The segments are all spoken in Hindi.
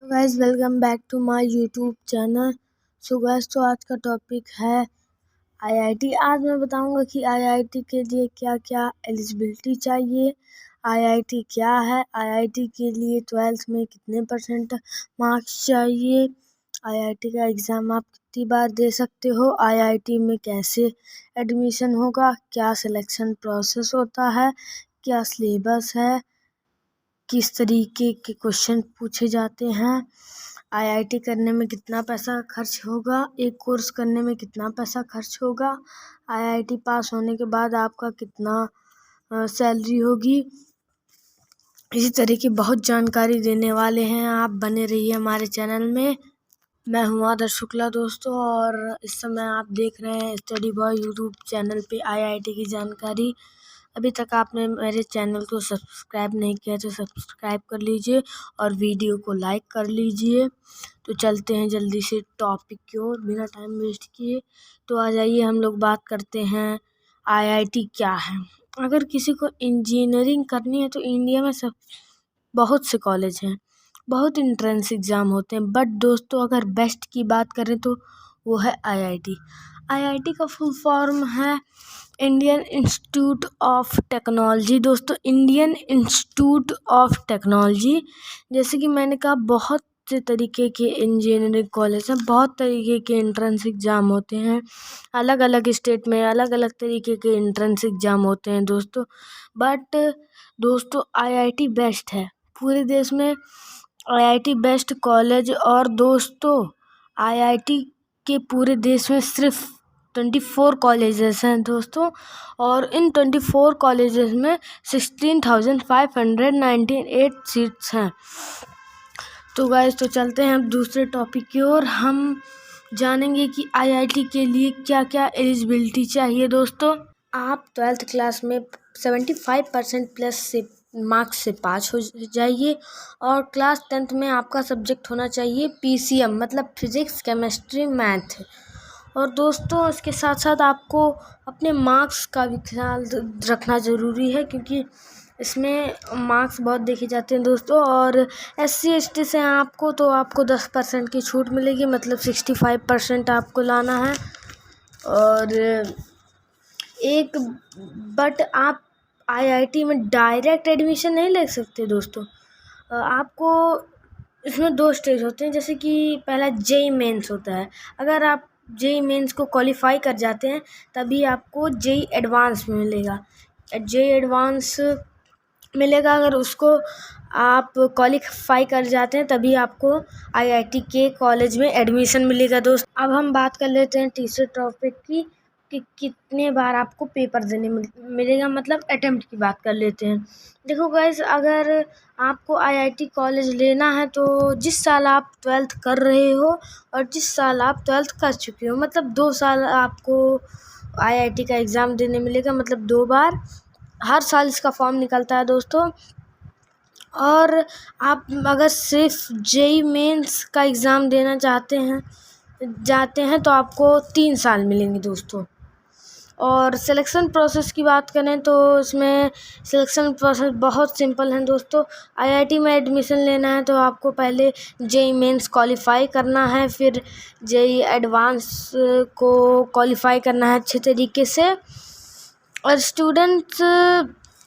Guys welcome back to my YouTube channel. So guys तो आज का टॉपिक है आईआईटी। आज मैं बताऊंगा कि आईआईटी के लिए क्या क्या एलिजिबिलिटी चाहिए, आईआईटी क्या है, आईआईटी के लिए 12th में कितने % मार्क्स चाहिए, आईआईटी का एग्ज़ाम आप कितनी बार दे सकते हो, आईआईटी में कैसे एडमिशन होगा, क्या सिलेक्शन प्रोसेस होता है, क्या सिलेबस है, किस तरीके के क्वेश्चन पूछे जाते हैं, आईआईटी करने में कितना पैसा खर्च होगा, एक कोर्स करने में कितना पैसा खर्च होगा, आईआईटी पास होने के बाद आपका कितना सैलरी होगी। इसी तरह की बहुत जानकारी देने वाले हैं, आप बने रहिए हमारे चैनल में। मैं हूँ आदर्श शुक्ला दोस्तों, और इस समय आप देख रहे हैं स्टडी बॉय यूट्यूब चैनल पे आईआईटी की जानकारी। अभी तक आपने मेरे चैनल को सब्सक्राइब नहीं किया तो सब्सक्राइब कर लीजिए और वीडियो को लाइक कर लीजिए। तो चलते हैं जल्दी से टॉपिक की ओर बिना टाइम वेस्ट किए। तो आ जाइए हम लोग बात करते हैं आईआईटी क्या है। अगर किसी को इंजीनियरिंग करनी है तो इंडिया में बहुत से कॉलेज हैं, बहुत इंट्रेंस एग्ज़ाम होते हैं, बट दोस्तों अगर बेस्ट की बात करें तो वो है आईआईटी। आईआईटी का फुल फॉर्म है इंडियन इंस्टीट्यूट ऑफ टेक्नोलॉजी। दोस्तों इंडियन इंस्टीट्यूट ऑफ टेक्नोलॉजी, जैसे कि मैंने कहा बहुत से तरीके के इंजीनियरिंग कॉलेज हैं, बहुत तरीके के एंट्रेंस एग्ज़ाम होते हैं, अलग अलग स्टेट में अलग अलग तरीके के एंट्रेंस एग्ज़ाम होते हैं दोस्तों। बट दोस्तों आईआईटी बेस्ट है पूरे देश में, आईआईटी बेस्ट कॉलेज। और दोस्तों आईआईटी के पूरे देश में सिर्फ 24 कॉलेजेस हैं दोस्तों, और इन 24 कॉलेजेस में 16,598 सीट्स हैं। तो गाइस तो चलते हैं अब दूसरे टॉपिक की ओर। हम जानेंगे कि आईआईटी के लिए क्या क्या एलिजिबिलिटी चाहिए। दोस्तों आप 12th क्लास में 75% प्लस से मार्क्स से पास हो जाइए, और क्लास 10th में आपका सब्जेक्ट होना चाहिए पीसीएम, मतलब फिज़िक्स केमिस्ट्री मैथ। और दोस्तों इसके साथ साथ आपको अपने मार्क्स का भी ख्याल रखना ज़रूरी है, क्योंकि इसमें मार्क्स बहुत देखे जाते हैं दोस्तों। और SC ST से आपको 10% की छूट मिलेगी, मतलब 65% आपको लाना है। और बट आप आईआईटी में डायरेक्ट एडमिशन नहीं ले सकते दोस्तों। आपको इसमें 2 स्टेज होते हैं, जैसे कि पहला जेईई मेंस होता है। अगर आप जेईई मेंस को क्वालिफाई कर जाते हैं तभी आपको जेईई एडवांस में मिलेगा। जेईई एडवांस मिलेगा, अगर उसको आप क्वालिफाई कर जाते हैं तभी आपको आईआईटी के कॉलेज में एडमिशन मिलेगा दोस्त। अब हम बात कर लेते हैं तीसरे टॉपिक की, कि कितने बार आपको पेपर देने मिलेगा, मतलब अटेम्प्ट की बात कर लेते हैं। देखो गाइस, अगर आपको आईआईटी कॉलेज लेना है तो जिस साल आप 12th कर रहे हो और जिस साल आप 12th कर चुके हो, मतलब 2 साल आपको आईआईटी का एग्ज़ाम देने मिलेगा, मतलब 2 बार। हर साल इसका फॉर्म निकलता है दोस्तों। और आप अगर सिर्फ जेईई मेंस का एग्ज़ाम देना जाते हैं तो आपको 3 साल मिलेंगे दोस्तों। और सिलेक्शन प्रोसेस की बात करें तो इसमें सिलेक्शन प्रोसेस बहुत सिंपल है दोस्तों। आईआईटी में एडमिशन लेना है तो आपको पहले जेईई मेंस क्वालिफाई करना है, फिर जेईई एडवांस को क्वालिफाई करना है अच्छे तरीके से। और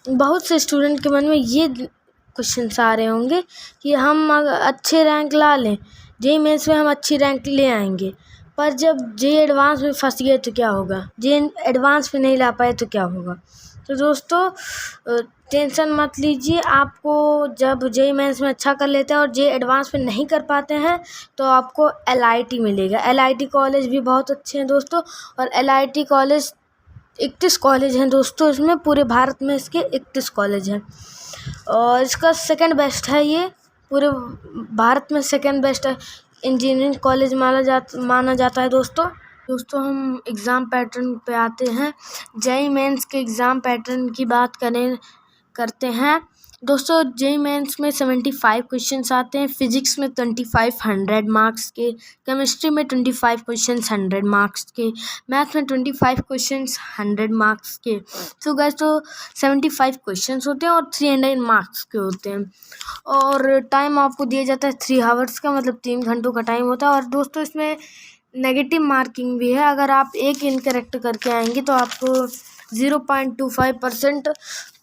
बहुत से स्टूडेंट के मन में ये क्वेश्चन आ रहे होंगे कि हम अच्छे रैंक ला लें, जेईई मेंस में हम अच्छी रैंक ले आएंगे, पर जब जेईई एडवांस में फंस गए तो क्या होगा, जेईई एडवांस में नहीं ला पाए तो क्या होगा। तो दोस्तों टेंशन मत लीजिए, आपको जब जेईई मेंस में अच्छा कर लेते हैं और जेईई एडवांस में नहीं कर पाते हैं तो आपको एलआईटी मिलेगा। एलआईटी कॉलेज भी बहुत अच्छे हैं दोस्तों, और एलआईटी कॉलेज 31 कॉलेज हैं दोस्तों, इसमें पूरे भारत में इसके 31 कॉलेज हैं, और इसका सेकंड बेस्ट है, ये पूरे भारत में सेकंड बेस्ट है इंजीनियरिंग कॉलेज माना जाता है दोस्तों हम एग्ज़ाम पैटर्न पे आते हैं। जेईई मेंस के एग्ज़ाम पैटर्न की बात करते हैं दोस्तों जेईई मेंस में 75 क्वेश्चंस आते हैं, फिजिक्स में 25 100 मार्क्स के, केमिस्ट्री में 25 क्वेश्चंस 100 मार्क्स के, मैथ में 25 क्वेश्चंस 100 मार्क्स के। तो गाइस तो 75 क्वेश्चंस होते हैं और 300 मार्क्स के होते हैं, और टाइम आपको दिया जाता है 3 आवर्स का, मतलब 3 घंटों का टाइम होता है। और दोस्तों इसमें नेगेटिव मार्किंग भी है, अगर आप एक इनकरेक्ट करके आएंगे तो आपको 0.25%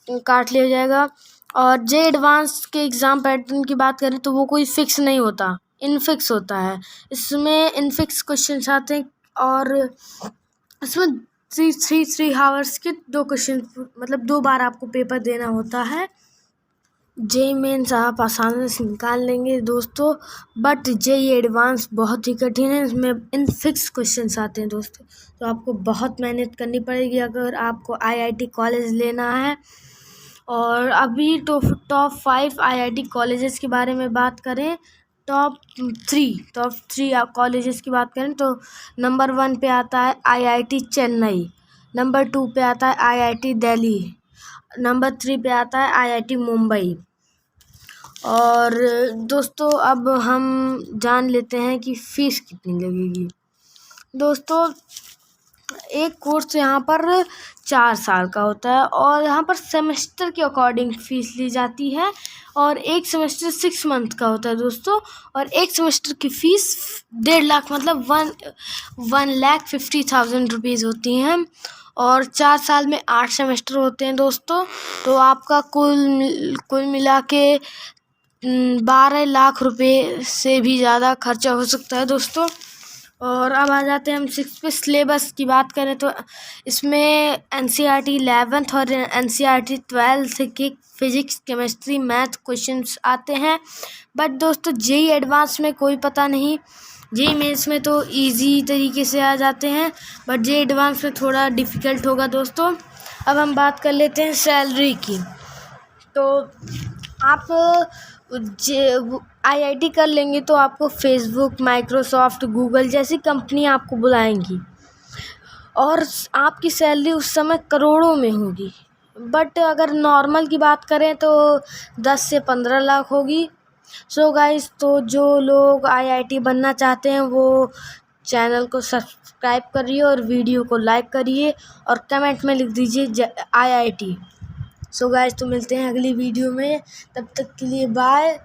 काट लिया जाएगा। और जे एडवांस के एग्ज़ाम पैटर्न की बात करें तो वो कोई फिक्स नहीं होता, इनफिक्स होता है। इसमें इनफिक्स क्वेश्चन आते हैं और इसमें थ्री आवर्स के 2 क्वेश्चन, मतलब 2 बार आपको पेपर देना होता है। जेईई मेंस आप आसानी से निकाल लेंगे दोस्तों, बट जेईई एडवांस बहुत ही कठिन है, इसमें इनफिक्स क्वेश्चंस आते हैं दोस्तों, तो आपको बहुत मेहनत करनी पड़ेगी अगर आपको आईआईटी कॉलेज लेना है। और अभी टॉप 5 आईआईटी कॉलेजेस के बारे में बात करें, टॉप 3 कॉलेजेस की बात करें तो नंबर 1 पे आता है आईआईटी चेन्नई, नंबर 2 पे आता है आईआईटी दिल्ली, नंबर 3 पे आता है आईआईटी मुंबई। और दोस्तों अब हम जान लेते हैं कि फ़ीस कितनी लगेगी। दोस्तों एक कोर्स यहाँ पर 4 साल का होता है और यहाँ पर सेमेस्टर के अकॉर्डिंग फ़ीस ली जाती है, और एक सेमेस्टर 6 मंथ का होता है दोस्तों, और एक सेमेस्टर की फ़ीस 1.5 लाख मतलब 1,50,000 रुपीज़ होती हैं, और 4 साल में 8 सेमेस्टर होते हैं दोस्तों। तो आपका कुल मिला के 12 लाख रुपए से भी ज़्यादा खर्चा हो सकता है दोस्तों। और अब आ जाते हैं हम 6 पे। सिलेबस की बात करें तो इसमें एनसीईआरटी 11th और एनसीईआरटी 12th के फिजिक्स केमिस्ट्री मैथ क्वेश्चंस आते हैं, बट दोस्तों जेईई एडवांस में कोई पता नहीं, जेईई मेंस में तो इजी तरीके से आ जाते हैं, बट जेईई एडवांस में थोड़ा डिफ़िकल्ट होगा दोस्तों। अब हम बात कर लेते हैं सैलरी की। तो आप आईआईटी कर लेंगे तो आपको फेसबुक, माइक्रोसॉफ्ट, गूगल जैसी कंपनी आपको बुलाएंगी और आपकी सैलरी उस समय करोड़ों में होगी। बट अगर नॉर्मल की बात करें तो 10 से 15 लाख होगी। सो गाइस, तो जो लोग आईआईटी बनना चाहते हैं वो चैनल को सब्सक्राइब करिए और वीडियो को लाइक करिए और कमेंट में लिख दीजिए आईआईटी। सो गाइस, तो मिलते हैं अगली वीडियो में, तब तक के लिए बाय।